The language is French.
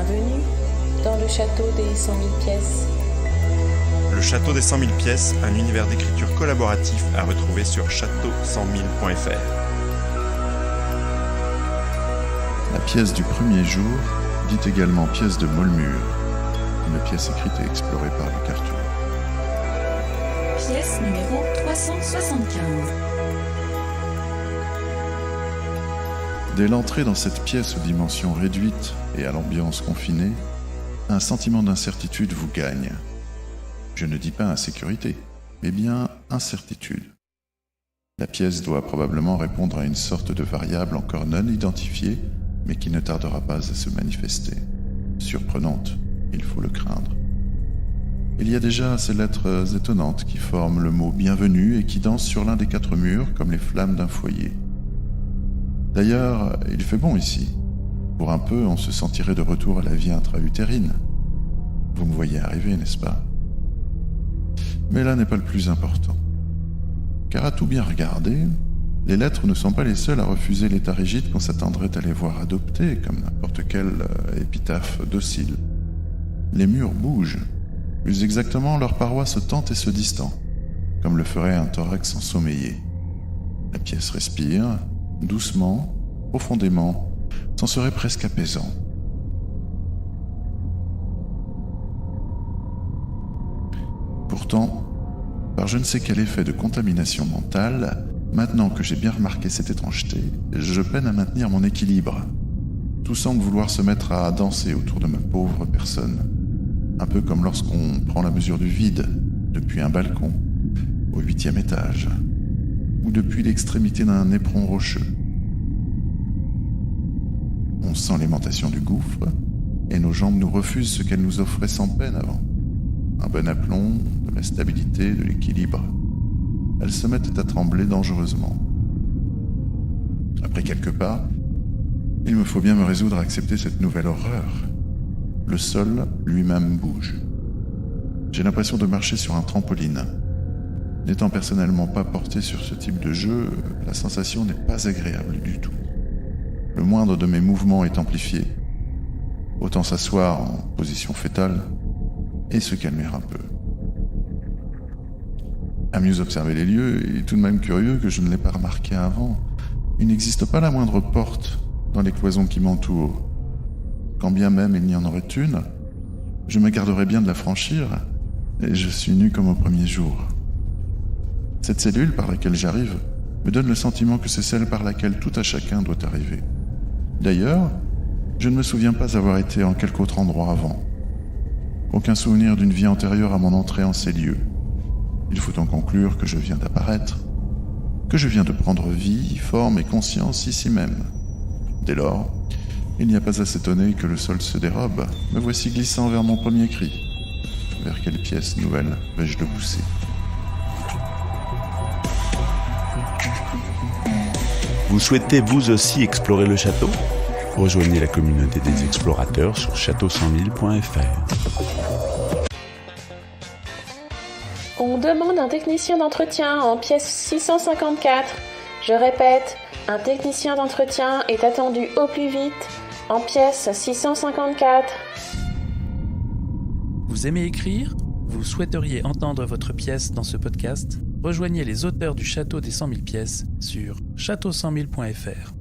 Bienvenue dans le château des 100 000 pièces. Le château des 100 000 pièces, un univers d'écriture collaboratif à retrouver sur château100 000.fr. La pièce du premier jour, dite également pièce de Molmur, une pièce écrite et explorée par Luc Arthur. Pièce numéro 375. Dès l'entrée dans cette pièce aux dimensions réduites et à l'ambiance confinée, un sentiment d'incertitude vous gagne. Je ne dis pas insécurité, mais bien incertitude. La pièce doit probablement répondre à une sorte de variable encore non identifiée, mais qui ne tardera pas à se manifester. Surprenante, il faut le craindre. Il y a déjà ces lettres étonnantes qui forment le mot « bienvenue » et qui dansent sur l'un des 4 murs comme les flammes d'un foyer. D'ailleurs, il fait bon ici. Pour un peu, on se sentirait de retour à la vie intra-utérine. Vous me voyez arriver, n'est-ce pas? Mais là n'est pas le plus important. Car à tout bien regarder, les lettres ne sont pas les seules à refuser l'état rigide qu'on s'attendrait à les voir adopter, comme n'importe quelle épitaphe docile. Les murs bougent. Plus exactement, leurs parois se tendent et se distendent, comme le ferait un thorax ensommeillé. La pièce respire, doucement, profondément, c'en serait presque apaisant. Pourtant, par je ne sais quel effet de contamination mentale, maintenant que j'ai bien remarqué cette étrangeté, je peine à maintenir mon équilibre. Tout semble vouloir se mettre à danser autour de ma pauvre personne. Un peu comme lorsqu'on prend la mesure du vide, depuis un balcon, au 8e étage, ou depuis l'extrémité d'un éperon rocheux. On sent l'aimantation du gouffre, et nos jambes nous refusent ce qu'elles nous offraient sans peine avant. Un bon aplomb, de la stabilité, de l'équilibre. Elles se mettent à trembler dangereusement. Après quelques pas, il me faut bien me résoudre à accepter cette nouvelle horreur. Le sol lui-même bouge. J'ai l'impression de marcher sur un trampoline. N'étant personnellement pas porté sur ce type de jeu, la sensation n'est pas agréable du tout. Le moindre de mes mouvements est amplifié. Autant s'asseoir en position fétale et se calmer un peu. À mieux observer les lieux, il est tout de même curieux que je ne l'ai pas remarqué avant. Il n'existe pas la moindre porte dans les cloisons qui m'entourent. Quand bien même il n'y en aurait une, je me garderais bien de la franchir, et je suis nu comme au premier jour. Cette cellule par laquelle j'arrive me donne le sentiment que c'est celle par laquelle tout à chacun doit arriver. D'ailleurs, je ne me souviens pas avoir été en quelque autre endroit avant. Aucun souvenir d'une vie antérieure à mon entrée en ces lieux. Il faut en conclure que je viens d'apparaître, que je viens de prendre vie, forme et conscience ici même. Dès lors, il n'y a pas à s'étonner que le sol se dérobe. Me voici glissant vers mon premier cri. Vers quelle pièce nouvelle vais-je le pousser? Vous souhaitez vous aussi explorer le château? Rejoignez la communauté des explorateurs sur château100 000.fr. On demande un technicien d'entretien en pièce 654. Je répète, un technicien d'entretien est attendu au plus vite en pièce 654. Vous aimez écrire? Vous souhaiteriez entendre votre pièce dans ce podcast? Rejoignez les auteurs du Château des 100 000 pièces sur château100 000.fr.